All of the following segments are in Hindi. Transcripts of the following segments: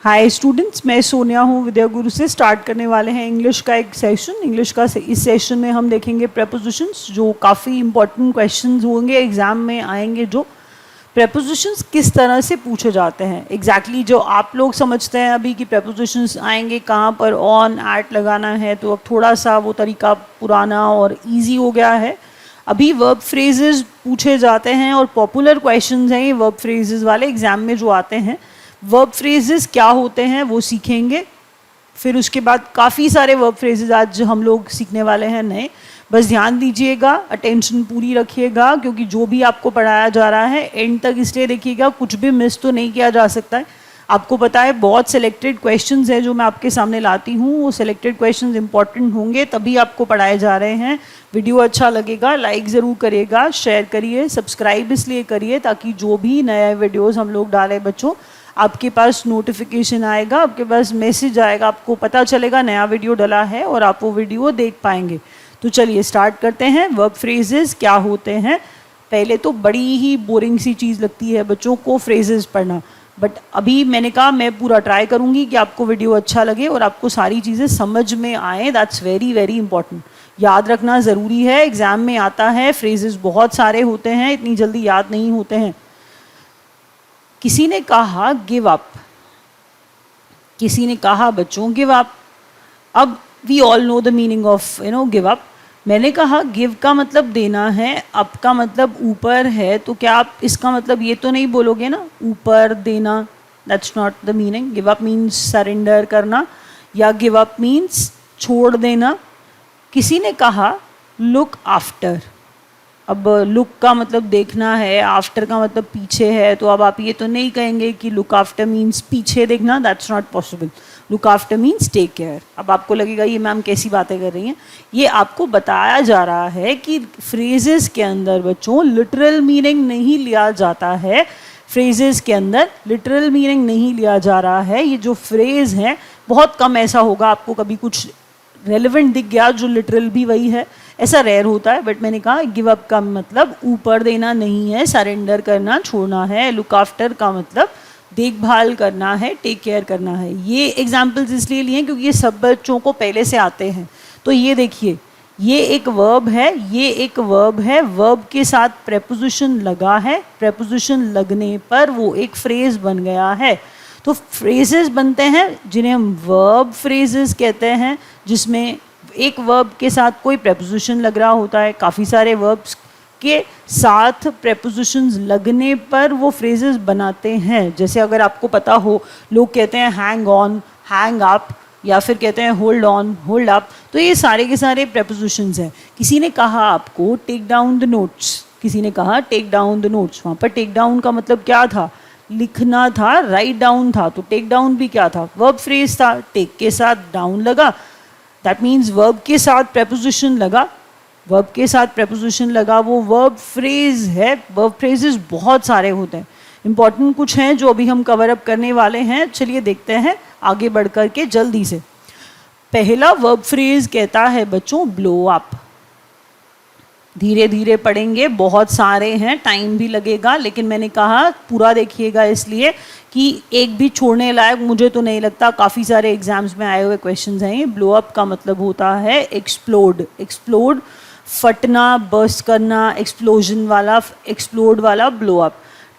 हाय स्टूडेंट्स, मैं सोनिया हूँ विद्या गुरु से। स्टार्ट करने वाले हैं इंग्लिश का एक सेशन। इंग्लिश का इस सेशन में हम देखेंगे प्रेपोजिशंस, जो काफ़ी इंपॉर्टेंट क्वेश्चंस होंगे, एग्जाम में आएंगे। जो प्रेपोजिशंस किस तरह से पूछे जाते हैं एग्जैक्टली जो आप लोग समझते हैं अभी कि प्रेपोजिशंस आएंगे कहाँ पर, ऑन एट लगाना है, तो अब थोड़ा सा वो तरीका पुराना और ईजी हो गया है। अभी वर्ब फ्रेजेस पूछे जाते हैं और पॉपुलर क्वेश्चंस हैं ये वर्ब फ्रेजेस वाले, एग्जाम में जो आते हैं। वर्ब फ्रेजेस क्या होते हैं वो सीखेंगे। फिर उसके बाद काफ़ी सारे वर्ब फ्रेजेस आज हम लोग सीखने वाले हैं नए। बस ध्यान दीजिएगा, अटेंशन पूरी रखिएगा, क्योंकि जो भी आपको पढ़ाया जा रहा है एंड तक इसलिए देखिएगा, कुछ भी मिस तो नहीं किया जा सकता है। आपको पता है बहुत सिलेक्टेड क्वेश्चंस हैं जो मैं आपके सामने लाती हूँ। वो सिलेक्टेड क्वेश्चंस इंपॉर्टेंट होंगे तभी आपको पढ़ाए जा रहे हैं। वीडियो अच्छा लगेगा लाइक ज़रूर करिएगा, शेयर करिए, सब्सक्राइब इसलिए करिए ताकि जो भी नए वीडियोज़ हम लोग डालें बच्चों, आपके पास नोटिफिकेशन आएगा, आपके पास मैसेज आएगा, आपको पता चलेगा नया वीडियो डला है और आप वो वीडियो देख पाएंगे। तो चलिए स्टार्ट करते हैं। वर्ब फ्रेजेस क्या होते हैं। पहले तो बड़ी ही बोरिंग सी चीज़ लगती है बच्चों को फ्रेजेस पढ़ना, बट अभी मैंने कहा मैं पूरा ट्राई करूँगी कि आपको वीडियो अच्छा लगे और आपको सारी चीज़ें समझ में आए। That's very very important. याद रखना ज़रूरी है, एग्ज़ाम में आता है। फ्रेजेस बहुत सारे होते हैं, इतनी जल्दी याद नहीं होते हैं। किसी ने कहा गिव अप, किसी ने कहा बच्चों गिव अप। अब we all know the meaning of give up. मैंने कहा गिव का मतलब देना है, अप का मतलब ऊपर है, तो क्या आप इसका मतलब ये तो नहीं बोलोगे ना ऊपर देना। That's not the meaning. Give up means surrender करना, या गिव अप मीन्स छोड़ देना। किसी ने कहा लुक आफ्टर। अब लुक का मतलब देखना है, आफ्टर का मतलब पीछे है, तो अब आप ये तो नहीं कहेंगे कि लुक आफ्टर मीन्स पीछे देखना। That's not possible. Look after means take care. अब आपको लगेगा ये मैम कैसी बातें कर रही हैं। ये आपको बताया जा रहा है कि फ्रेजेस के अंदर बच्चों लिटरल मीनिंग नहीं लिया जाता है। फ्रेजेस के अंदर लिटरल मीनिंग नहीं लिया जा रहा है। ये जो फ्रेज है बहुत कम ऐसा होगा आपको कभी कुछ रेलिवेंट दिख गया जो लिटरल भी वही है, ऐसा रेयर होता है। बट मैंने कहा गिव अप का मतलब ऊपर देना नहीं है, सरेंडर करना, छोड़ना है। लुक आफ्टर का मतलब देखभाल करना है, टेक केयर करना है। ये एग्जाम्पल्स इसलिए लिए हैं क्योंकि ये सब बच्चों को पहले से आते हैं। तो ये देखिए, ये एक वर्ब है, ये एक वर्ब है, वर्ब के साथ प्रेपोजिशन लगा है, प्रेपोजिशन लगने पर वो एक फ्रेज बन गया है। तो फ्रेजेस बनते हैं जिन्हें हम वर्ब फ्रेजेस कहते हैं, जिसमें एक वर्ब के साथ कोई प्रेपोजिशन लग रहा होता है। काफ़ी सारे वर्ब्स के साथ प्रेपोजिशंस लगने पर वो फ्रेजेस बनाते हैं। जैसे अगर आपको पता हो, लोग कहते हैं हैंग ऑन, हैंग अप, या फिर कहते हैं होल्ड ऑन, होल्ड अप, तो ये सारे के सारे प्रेपोजिशंस हैं। किसी ने कहा आपको टेक डाउन द नोट्स, किसी ने कहा टेक डाउन द नोट्स। वहाँ पर टेक डाउन का मतलब क्या था? लिखना था, राइट डाउन था। तो टेक डाउन भी क्या था? वर्ब फ्रेज था। टेक के साथ डाउन लगा, दैट मीन्स वर्ब के साथ प्रेपोजिशन लगा, वर्ब के साथ प्रेपोजिशन लगा, वो वर्ब फ्रेज है। वर्ब फ्रेजेस बहुत सारे होते हैं, इंपॉर्टेंट कुछ हैं जो अभी हम कवर अप करने वाले हैं। चलिए देखते हैं आगे बढ़ कर के जल्दी से। पहला वर्ब फ्रेज कहता है बच्चों ब्लो अप। धीरे धीरे पढ़ेंगे, बहुत सारे हैं, टाइम भी लगेगा, लेकिन मैंने कहा पूरा देखिएगा इसलिए कि एक भी छोड़ने लायक मुझे तो नहीं लगता। काफ़ी सारे एग्जाम्स में आए हुए क्वेश्चंस हैं ये। ब्लो अप का मतलब होता है एक्सप्लोड। एक्सप्लोड फटना, बर्स्ट करना, एक्सप्लोजन वाला, एक्सप्लोड वाला blow up.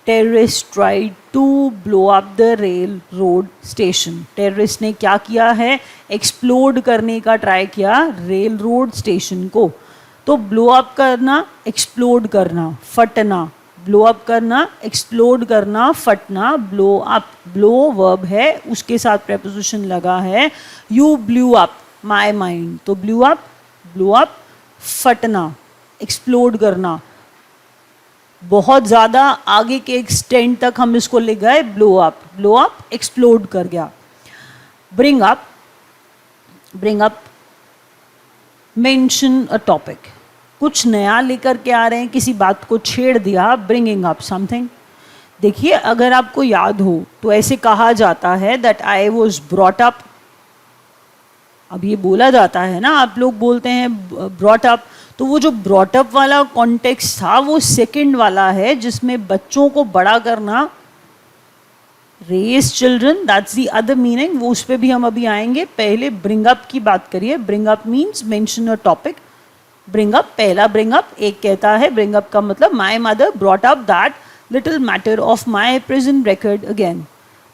Terrorist tried to blow up the railroad station. Terrorist ने क्या किया है? एक्सप्लोड करने का ट्राई किया रेल रोड स्टेशन को। तो ब्लो अप करना, एक्सप्लोड करना, फटना। ब्लो अप करना, एक्सप्लोड करना, फटना, ब्लो अप। ब्लो वर्ब है, उसके साथ प्रेपोजिशन लगा है you blew up my mind. तो ब्लू अप, फटना, एक्सप्लोड करना। बहुत ज़्यादा आगे के एक्सटेंट तक हम इसको ले गए। ब्लो अप एक्सप्लोड कर गया। Bring up mention a topic. कुछ नया लेकर के आ रहे हैं, किसी बात को छेड़ दिया, ब्रिंगिंग अप समथिंग। देखिए अगर आपको याद हो तो ऐसे कहा जाता है that I was brought up. अब ये बोला जाता है ना, आप लोग बोलते हैं ब्रॉट अप, तो वो जो ब्रॉट अप वाला कॉन्टेक्स्ट था वो सेकंड वाला है, जिसमें बच्चों को बड़ा करना raise children, that's the other meaning, वो उस पर भी हम अभी आएंगे. पहले ब्रिंग अप की बात करिए. Bring up means mention a topic. Bring up, पहला ब्रिंग अप, एक कहता है ब्रिंग अप का मतलब my mother brought up that little matter of my present record again.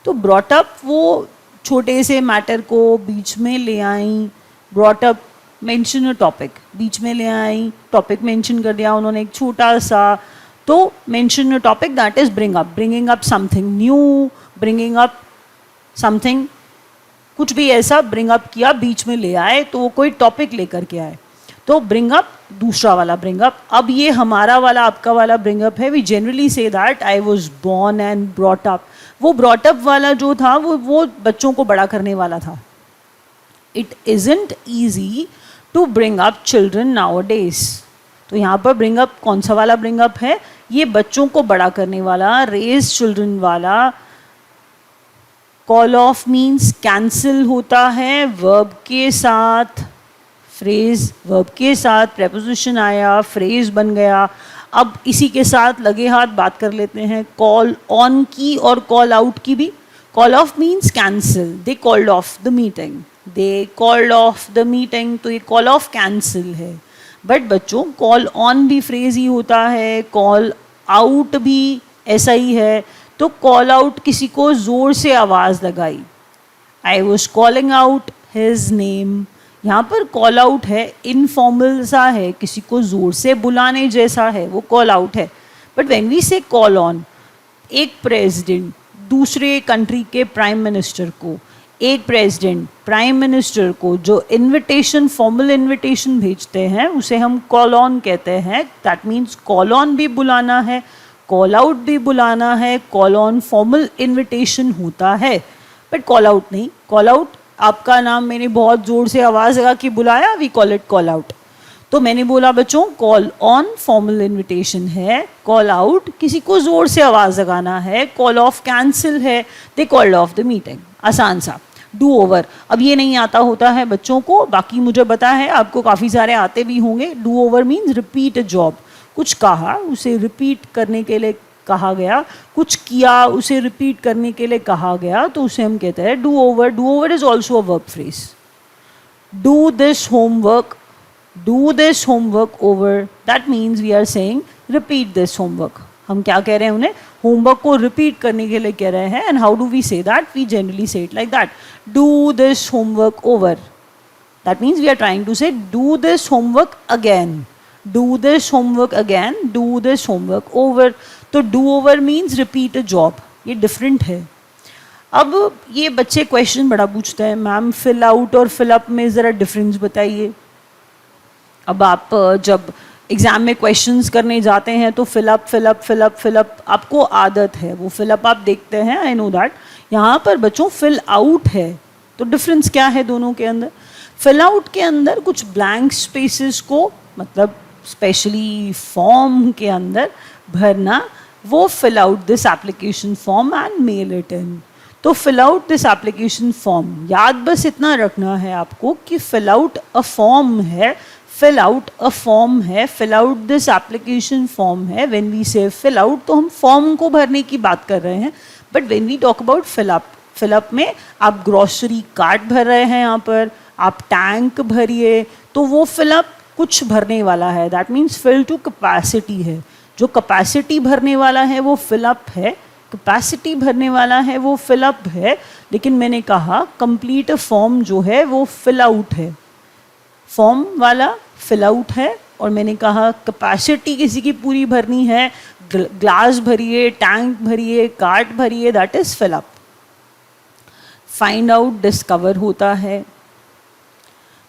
तो ब्रॉट अप वो छोटे से मैटर को बीच में ले आई. Brought up, mention a topic, बीच में ले आई, टॉपिक मेंशन कर दिया उन्होंने एक छोटा सा. तो mention a topic, that is bring up. Bringing up something new, bringing up something, कुछ भी ऐसा ब्रिंग अप किया, बीच में ले आए, तो वो कोई टॉपिक लेकर के आए. तो ब्रिंग अप दूसरा वाला ब्रिंग अप. अब ये हमारा वाला आपका वाला ब्रिंग अप है. We generally say that I was born and brought up. वो ब्रॉट अप वाला जो था वो बच्चों को बड़ा करने वाला था. It isn't easy to bring up children nowadays. तो यहाँ पर ब्रिंग अप कौन सा वाला ब्रिंग अप है? ये बच्चों को बड़ा करने वाला, रेज चिल्ड्रन वाला. कॉल ऑफ मीन्स कैंसिल होता है वर्ब के साथ. फ्रेज वर्ब के साथ, प्रेपोजिशन आया, फ्रेज बन गया. अब इसी के साथ लगे हाथ बात कर लेते हैं कॉल ऑन की और कॉल आउट की भी. Call of means cancel. They called off the meeting, they called off the meeting. तो ये कॉल ऑफ कैंसिल है. बट बच्चों कॉल ऑन भी फ्रेज ही होता है, कॉल आउट भी ऐसा ही है. तो कॉल आउट किसी को ज़ोर से आवाज़ लगाई. I was calling out his name. यहाँ पर कॉल आउट है, इनफॉर्मल सा है, किसी को ज़ोर से बुलाने जैसा है, वो कॉल आउट है. बट व्हेन वी से कॉल ऑन, एक प्रेसिडेंट दूसरे कंट्री के प्राइम मिनिस्टर को, एक प्रेसिडेंट प्राइम मिनिस्टर को जो इनविटेशन, फॉर्मल इनविटेशन भेजते हैं, उसे हम कॉल ऑन कहते हैं. दैट मीन्स कॉल ऑन भी बुलाना है, कॉल आउट भी बुलाना है. कॉल ऑन फॉर्मल इनविटेशन होता है, बट कॉल आउट नहीं. कॉल आउट, आपका नाम मैंने बहुत ज़ोर से आवाज़ लगा कि बुलाया, we call it call out. तो मैंने बोला बच्चों कॉल ऑन फॉर्मल इनविटेशन है, कॉल आउट किसी को ज़ोर से आवाज़ लगाना है, कॉल ऑफ कैंसिल है, they called off the meeting. आसान सा. डू ओवर, अब ये नहीं आता होता है बच्चों को, बाकी मुझे पता है आपको काफ़ी सारे आते भी होंगे. Do over means repeat a job. कुछ कहा, उसे रिपीट करने के लिए कहा गया. कुछ किया, उसे रिपीट करने के लिए कहा गया, तो उसे हम कहते हैं do over. Do over is also a verb phrase. Do this homework, do this homework over, that means we are saying repeat this homework. हम क्या कह रहे हैं, उन्हें होमवर्क को रिपीट करने के लिए कह रहे हैं. And how do we say that? We generally say it like that, do this homework over. That means we are trying to say do this homework again, do this homework again, do this homework over. तो do over means repeat a job. ये डिफरेंट है. अब ये बच्चे क्वेश्चन बड़ा पूछते हैं, मैम फिल आउट और फिल अप में ज़रा डिफरेंस बताइए. अब आप जब एग्ज़ाम में क्वेश्चंस करने जाते हैं तो fill up fill up fill up fill up आपको आदत है, वो फिल अप आप देखते हैं, आई नो दैट. यहाँ पर बच्चों फिल आउट है. तो डिफरेंस क्या है दोनों के अंदर? फिल आउट के अंदर कुछ ब्लैंक स्पेसेस को, मतलब स्पेशली फॉर्म के अंदर भरना, वो fill out this application form and mail it in. तो fill out this application form, याद बस इतना रखना है आपको कि फिल आउट अ फॉर्म है, फिल आउट अ फॉर्म है, fill out this application form है. When we say fill out तो हम फॉर्म को भरने की बात कर रहे हैं. But when we talk about fill up, fill up में आप ग्रॉसरी कार्ट भर रहे हैं, यहाँ पर आप टैंक भरिए, तो वो फिल अप कुछ भरने वाला है. That means fill to capacity है. जो कैपेसिटी भरने वाला है वो फिल अप है, कैपेसिटी भरने वाला है वो फिल अप है. लेकिन मैंने कहा कंप्लीट अ फॉर्म जो है वो फिल आउट है. फॉर्म वाला फिल आउट है, और मैंने कहा कैपेसिटी किसी की पूरी भरनी है, ग्लास भरिए, टैंक भरिए, कार्ट भरिए, that is fill up. Find out discover होता है.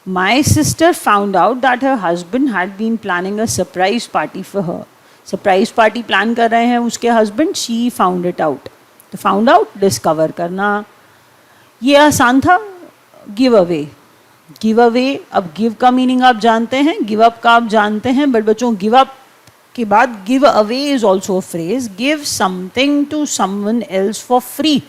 My sister found out that her husband had been planning a surprise party for her. Surprise party plan कर रहे हैं उसके husband, she found it out. तो फाउंड आउट डिस्कवर करना. ये आसान था. Give away, give away. अब गिव का मीनिंग आप जानते हैं, गिव अप का आप जानते हैं, बट बच्चों गिव अप के बाद give away is also a phrase. Give something to someone else for free.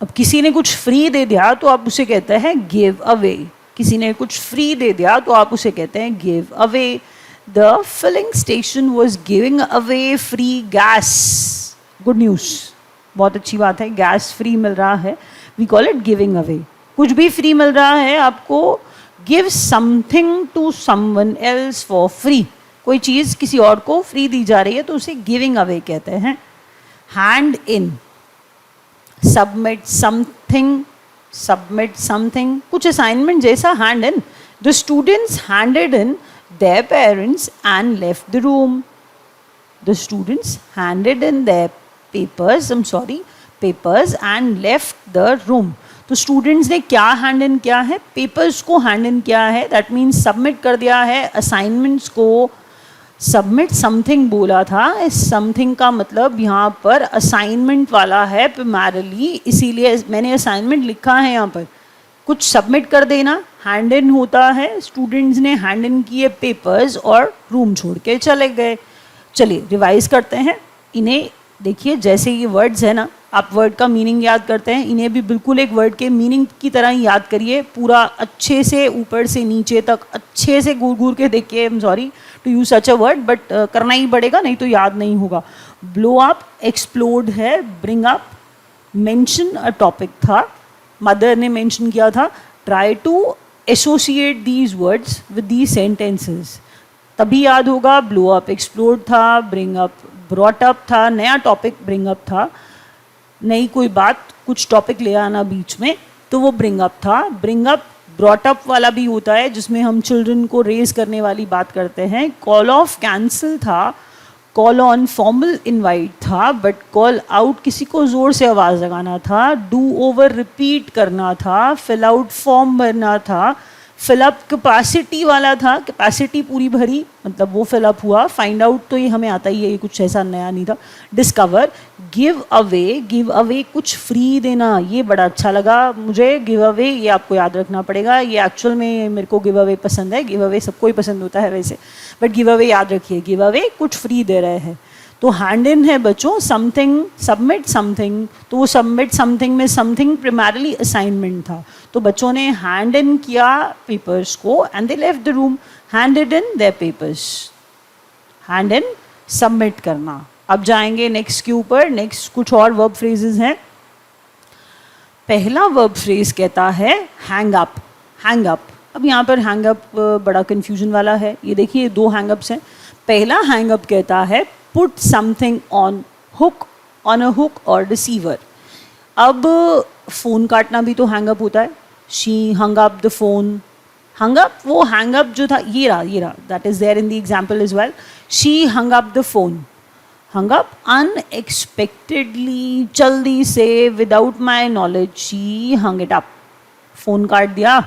अब किसी ने कुछ फ्री दे दिया तो आप उसे कहते हैं गिव अवे. किसी ने कुछ फ्री दे दिया तो आप उसे कहते हैं give away. The filling station was giving away free gas. Good news. बहुत अच्छी बात है, गैस फ्री मिल रहा है, we call it giving away. कुछ भी फ्री मिल रहा है आपको, give something to someone else for free, कोई चीज़ किसी और को फ्री दी जा रही है तो उसे गिविंग अवे कहते हैं। हैंड इन, सबमिट समथिंग, कुछ असाइनमेंट जैसा hand in. The students handed in their parents and left the room. The students handed in their papers and left the room. तो स्टूडेंट्स ने क्या हैंड इन किया है, पेपर्स को हैंड इन किया है, दैट मीन्स सबमिट कर दिया है असाइनमेंट्स को। सबमिट समथिंग बोला था, इस समथिंग का मतलब यहाँ पर असाइनमेंट वाला है प्राइमरली, इसीलिए मैंने असाइनमेंट लिखा है यहाँ पर। कुछ सबमिट कर देना हैंड इन होता है, स्टूडेंट्स ने हैंड इन किए पेपर्स और रूम छोड़ के चले गए। चलिए रिवाइज करते हैं इन्हें। देखिए जैसे ये वर्ड्स है ना, आप वर्ड का मीनिंग याद करते हैं, इन्हें भी बिल्कुल एक वर्ड के मीनिंग की तरह ही याद करिए, पूरा अच्छे से ऊपर से नीचे तक अच्छे से घूर घूर के देखिए। I am sorry to use such a word, but करना ही पड़ेगा, नहीं तो याद नहीं होगा। ब्लो अप, एक्सप्लोड है, bring up, mention a topic था, मदर ने मेंशन किया था। Try to associate these words with these sentences, तभी याद होगा। ब्लो अप एक्सप्लोड था, ब्रिंग अप ब्रॉट अप था, नया टॉपिक ब्रिंग अप था, नई कोई बात कुछ टॉपिक ले आना बीच में, तो वो ब्रिंग अप था। ब्रिंग अप ब्रॉट अप वाला भी होता है जिसमें हम चिल्ड्रन को रेज करने वाली बात करते हैं। कॉल ऑफ कैंसिल था, कॉल ऑन फॉर्मल इनवाइट था, बट कॉल आउट किसी को ज़ोर से आवाज़ लगाना था। डू ओवर रिपीट करना था, फिल आउट फॉर्म भरना था। फिलअप कैपेसिटी वाला था, कैपेसिटी पूरी भरी मतलब वो फिलअप हुआ। फाइंड आउट तो ये हमें आता ही है, ये कुछ ऐसा नया नहीं था। डिस्कवर, गिव अवे कुछ फ्री देना, ये बड़ा अच्छा लगा मुझे। गिव अवे ये आपको याद रखना पड़ेगा, ये एक्चुअल में मेरे को गिव अवे पसंद है, गिव अवे सबको ही पसंद होता है वैसे, बट गिव अवे याद रखिए, गिव अवे कुछ फ्री दे रहे हैं। तो हैंड इन है बच्चों, समथिंग, सबमिट समथिंग, तो वो सबमिट समथिंग में समथिंग प्राइमरली असाइनमेंट था, तो बच्चों ने हैंड इन किया पेपर्स को and they left the room. Handed in their papers, hand in submit करना। अब जाएंगे नेक्स्ट के ऊपर। नेक्स्ट कुछ और वर्ब फ्रेजेस हैं। पहला वर्ब फ्रेज कहता है हैंग अप, हैंग अप। अब यहाँ पर हैंग अप बड़ा कन्फ्यूजन वाला है, ये देखिए दो हैंग अप्स हैं। पहला हैंग अप कहता है put something on hook, on a hook और रिसीवर। अब फ़ोन काटना भी तो हैंग अप होता है। She hung up the phone, hung up, वो हैंग अप जो था ये रहा, that is there in the example is well. She hung up the phone, hung up unexpectedly, जल्दी से, without my knowledge, she hung it up, phone काट दिया,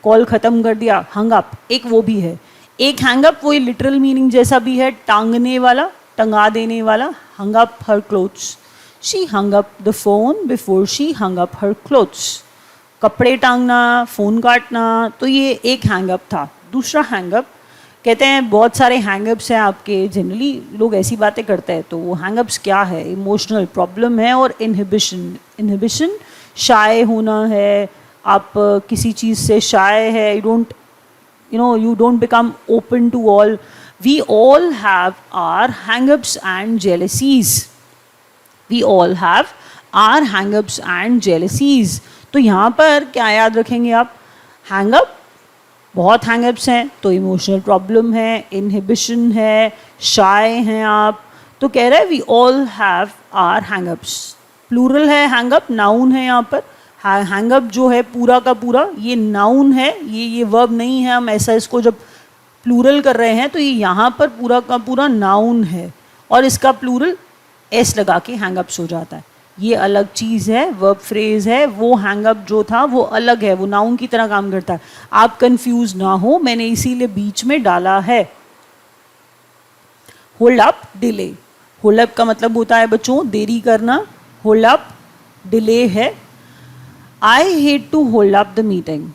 कॉल ख़त्म कर दिया, हंग अप। एक वो भी है, एक हैंग अप वो लिटरल मीनिंग जैसा भी है, टांगने वाला, टंगा देने वाला। Hung up her clothes, she hung up the phone before she hung up her clothes. कपड़े टांगना, फ़ोन काटना, तो ये एक हैंग अप था। दूसरा हैंग अप कहते हैं, बहुत सारे हैंग अप्स हैं आपके, जनरली लोग ऐसी बातें करते हैं, तो वो हैंग अप्स क्या है? इमोशनल प्रॉब्लम है और इनहिबिशन। इनहिबिशन शाय होना है, आप किसी चीज़ से शाय है, you don't become open to all. We all have our hang-ups and jealousies. We all have our hang-ups and jealousies. तो यहाँ पर क्या याद रखेंगे आप? hang-up, बहुत hang-ups हैं, तो इमोशनल प्रॉब्लम है, इनहिबिशन है, शाय हैं आप, तो कह रहा है we all have our hang-ups. Plural है hang-up, नाउन है यहाँ पर। हैंगअप जो है पूरा का पूरा ये नाउन है, ये वर्ब नहीं है। हम ऐसा इसको जब प्लूरल कर रहे हैं तो ये यहाँ पर पूरा का पूरा नाउन है और इसका प्लूरल एस लगा के हैंगअप्स हो जाता है। ये अलग चीज़ है, वर्ब फ्रेज है। वो हैंगअप जो था वो अलग है, वो नाउन की तरह काम करता है। आप कंफ्यूज ना हो, मैंने इसीलिए बीच में डाला है। Hold up, delay. Hold up का मतलब होता है बच्चों देरी करना, होल्ड अप डिले है। I hate to hold up the meeting,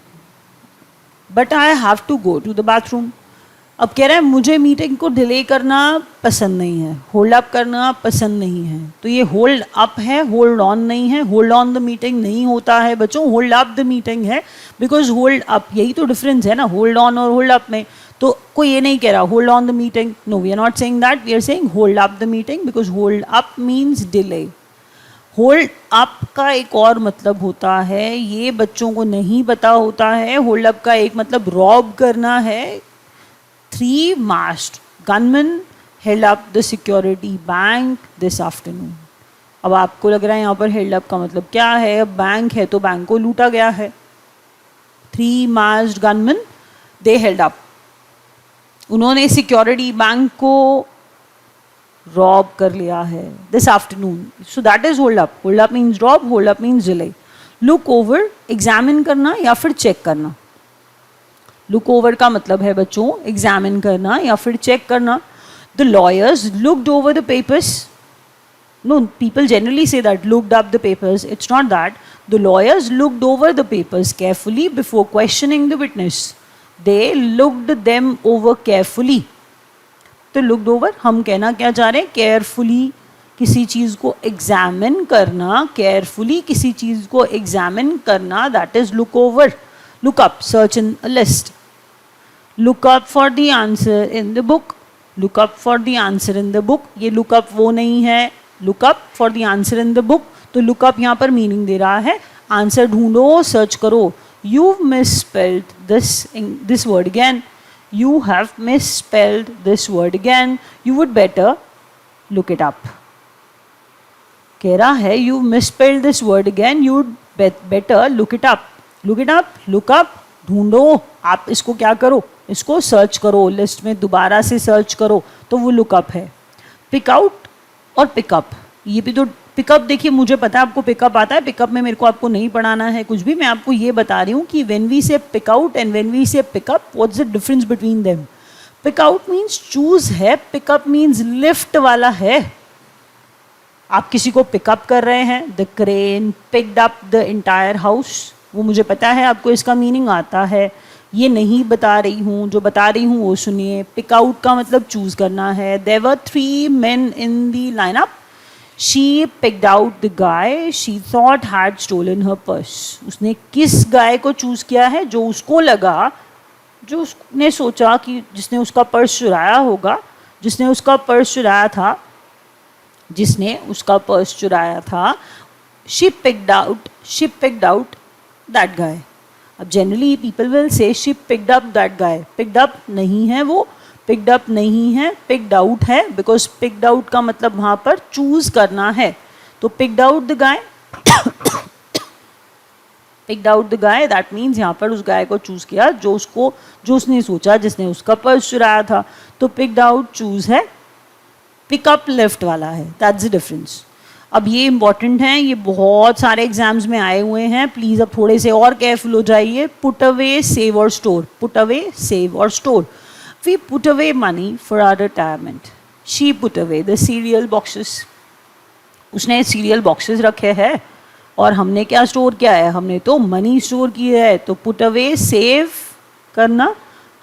but I have to go to the bathroom. अब कह रहा है मुझे मीटिंग को डिले करना पसंद नहीं है, होल्ड अप करना पसंद नहीं है। तो ये होल्ड अप है, होल्ड ऑन नहीं है। होल्ड ऑन द मीटिंग नहीं होता है बच्चों, होल्ड अप द मीटिंग है, बिकॉज होल्ड अप, यही तो डिफरेंस है ना होल्ड ऑन और होल्ड अप में। तो कोई ये नहीं कह रहा hold on the meeting, no we are not saying that, we are saying hold up the meeting, because hold up means delay. Hold up का एक और मतलब होता है, ये बच्चों को नहीं पता होता है। होल्ड अप का एक मतलब रॉब करना है। 3 masked gunmen held up the security bank this afternoon. अब आपको लग रहा है यहाँ पर हेल्ड अप का मतलब क्या है? बैंक है तो बैंक को लूटा गया है। 3 masked gunmen they held up, उन्होंने सिक्योरिटी बैंक को रॉब कर लिया है this afternoon. So that is hold up. Hold up means rob, hold up means delay. Look over examine करना या फिर चेक करना। लुक ओवर का मतलब है बच्चों एग्जामिन करना या फिर चेक करना। The lawyers looked over the papers. No, people generally say that looked up the papers. It's not that. The lawyers looked over the papers carefully before questioning the witness. They looked them over carefully. तो looked over हम कहना क्या चाह रहे हैं? Carefully किसी चीज़ को examine करना, carefully किसी चीज़ को examine करना, that is look over. Look up, search in a list. Look up for the answer in the book. Look up for the answer in the book. ये look up वो नहीं है, look up for the answer in the book। तो look up यहाँ पर मीनिंग दे रहा है आंसर ढूंढो, सर्च करो। You've misspelled this word again. You have misspelled this word again. You would better look it up. कह रहा है you've misspelled this word again. You would better look it up. Look it up, look up, ढूंढो। आप इसको क्या करो? इसको सर्च करो, लिस्ट में दोबारा से सर्च करो, तो वो लुकअप है। पिक आउट और पिकअप, ये भी तो पिकअप देखिए, मुझे पता है आपको पिकअप आता है, पिकअप में मेरे को आपको नहीं पढ़ाना है कुछ भी, मैं आपको ये बता रही हूँ कि when we say pick out and when we say pick up, what's the difference between them. Pick out means choose है, पिकअप मीन्स लिफ्ट वाला है। आप किसी को पिकअप कर रहे हैं, the crane picked up the entire house, वो मुझे पता है आपको इसका मीनिंग आता है, ये नहीं बता रही हूँ, जो बता रही हूँ वो सुनिए। पिक आउट का मतलब चूज करना है। There were 3 men in the lineup. She picked out the guy she thought had stolen her purse. उसने किस गाय को चूज किया है? जो उसको लगा, जो उसने सोचा कि जिसने उसका पर्स चुराया होगा, जिसने उसका पर्स चुराया था, जिसने उसका पर्स चुराया था। She picked out that guy. अब generally people will say she picked up that guy. Picked up नहीं है वो, पिक्ड अप नहीं है, पिक्ड आउट है, बिकॉज पिक्ड आउट का मतलब वहाँ पर चूज करना है। तो picked out the guy, picked out the guy that means यहाँ पर उस गाय को चूज किया जो उसने सोचा, जिसने उसका पर्स चुराया था। तो पिक्ड आउट चूज है, पिकअप लेफ्ट वाला है, दैट्स द डिफरेंस। अब ये इंपॉर्टेंट हैं, ये बहुत सारे एग्जाम्स में आए हुए हैं, प्लीज़ अब थोड़े से और केयरफुल हो जाइए। पुट अवे, सेव और स्टोर। पुट अवे, सेव और store. We put away money for our retirement. She put away the cereal boxes. उसने सीरियल बॉक्सेस रखे हैं और हमने क्या स्टोर किया है? हमने तो मनी स्टोर की है। तो पुट अवे, सेव करना।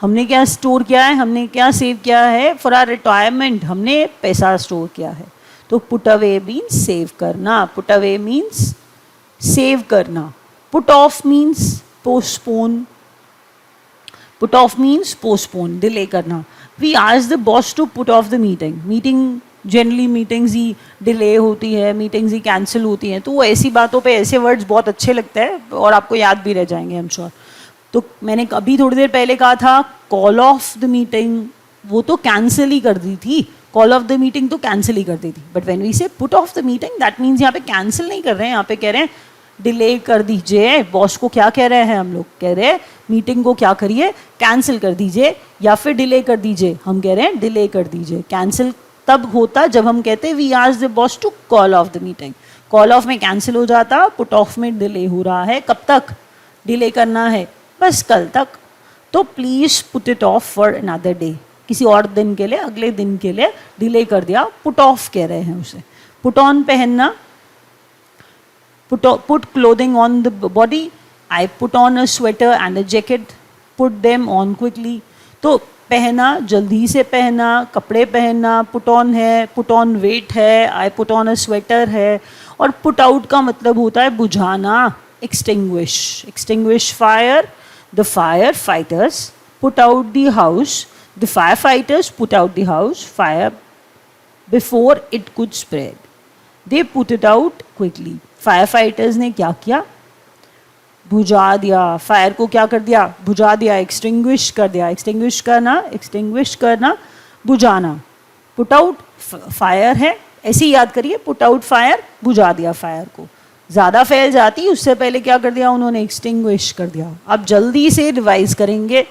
हमने क्या स्टोर किया है? हमने क्या सेव किया है? फॉर आवर रिटायरमेंट हमने पैसा स्टोर किया है। तो पुट अवे मीन्स सेव करना, पुट अवे मीन्स सेव करना। Put off means postpone, put off means postpone, delay करना। We asked the boss to put off the meeting. Meeting generally meetings ही डिले होती है, मीटिंग्स ही कैंसिल होती हैं, तो वो ऐसी बातों पे ऐसे वर्ड्स बहुत अच्छे लगते हैं और आपको याद भी रह जाएंगे आई एम श्योर। तो मैंने अभी थोड़ी देर पहले कहा था कॉल ऑफ द मीटिंग, वो तो कैंसिल ही कर दी थी। कॉल ऑफ द मीटिंग तो कैंसिल ही कर दी थी, बट व्हेन वी से put off the meeting that means यहाँ पे कैंसिल नहीं कर रहे हैं, यहाँ पे कह रहे हैं डिले कर दीजिए। बॉस को क्या कह रहे हैं हम लोग? कह रहे हैं मीटिंग को क्या करिए, कैंसिल कर दीजिए या फिर डिले कर दीजिए। हम कह रहे हैं डिले कर दीजिए। कैंसिल तब होता जब हम कहते we asked the boss to call off the meeting. Call off में कैंसिल हो जाता, पुट ऑफ में डिले हो रहा है। कब तक डिले करना है? बस कल तक। तो please put it of for another day, किसी और दिन के लिए, अगले दिन के लिए डिले कर दिया, पुट ऑफ कह रहे हैं उसे। पुट ऑन पहनना, put clothing on the body. I put on a sweater and a jacket, put them on quickly. तो पहना, जल्दी से पहना, कपड़े पहनना, पुट ऑन है, पुट ऑन वेट है, I put on a sweater है। और पुट आउट का मतलब होता है बुझाना, extinguish. Extinguish fire, the fire fighters put out the house. The firefighters put out the house fire before it could spread. They put it out quickly. Fire fighters ने क्या किया, बुझा दिया, फायर को क्या कर दिया, बुझा दिया, एक्सटिंग्विश कर दिया। एक्सटिंग्विश करना, बुझाना। पुट आउट फायर है, ऐसे ही याद करिए, पुट आउट फायर, बुझा दिया फायर को। ज़्यादा फैल जाती उससे पहले क्या कर दिया उन्होंने, एक्सटिंग्विश कर दिया। अब जल्दी से रिवाइज करेंगे।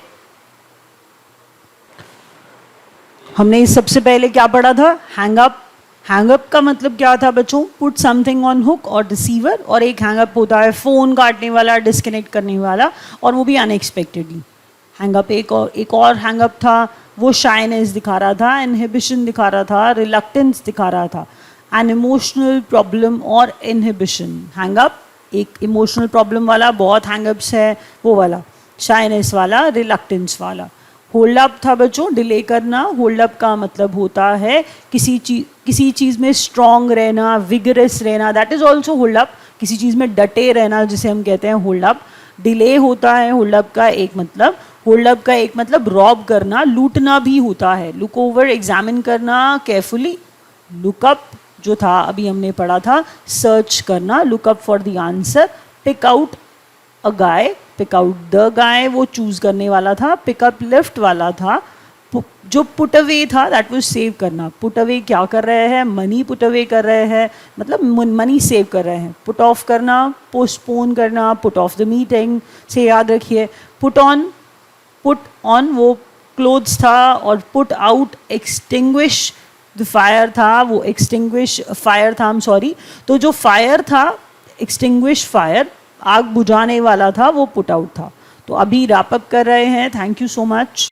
हमने सबसे पहले क्या पढ़ा था, हैंग अप। हैंग अप का मतलब क्या था बच्चों, पुट समथिंग ऑन हुक और रिसीवर। और एक हैंग अप होता है फ़ोन काटने वाला, डिस्कनेक्ट करने वाला, और वो भी अनएक्सपेक्टेडली। हैंग अप एक और हैंग अप था, वो शाइनेस दिखा रहा था, इनहिबिशन दिखा रहा था, रिलक्टेंस दिखा रहा था। एन इमोशनल प्रॉब्लम और इनहिबिशन। हैंग अप एक इमोशनल प्रॉब्लम वाला, बहुत हैंगअप्स है वो वाला, शाइनेस वाला, रिलक्टेंस वाला। होल्ड अप था बच्चों, डिले करना। होल्ड अप का मतलब होता है किसी चीज़ में स्ट्रॉन्ग रहना, विगरस रहना, that is also hold up. किसी चीज़ में डटे रहना जिसे हम कहते हैं होल्ड अप। डिले होता है होल्ड अप का एक मतलब। होल्ड अप का एक मतलब रॉब करना, लूटना भी होता है। लुक ओवर, एग्जामिन करना केयरफुली। लुकअप जो था अभी हमने पढ़ा था, सर्च करना, look up for the answer. Pick out a guy, pick out the guy, वो चूज करने वाला था। पिकअप लिफ्ट वाला था। जो पुट अवे था दैट वाज सेव करना। पुट अवे क्या कर रहे हैं, मनी पुट अवे कर रहे हैं, मतलब मनी सेव कर रहे हैं। पुट ऑफ करना, पोस्टपोन करना, पुट ऑफ द मीटिंग से याद रखिए। पुट ऑन वो क्लोथ्स था, और put out extinguish the fire था, वो एक्सटिंग्विश फायर था, I'm सॉरी। तो जो फायर था, एक्सटिंग्विश फायर, आग बुझाने वाला था, वो पुट आउट था। तो अभी रैप अप कर रहे हैं। Thank you so much.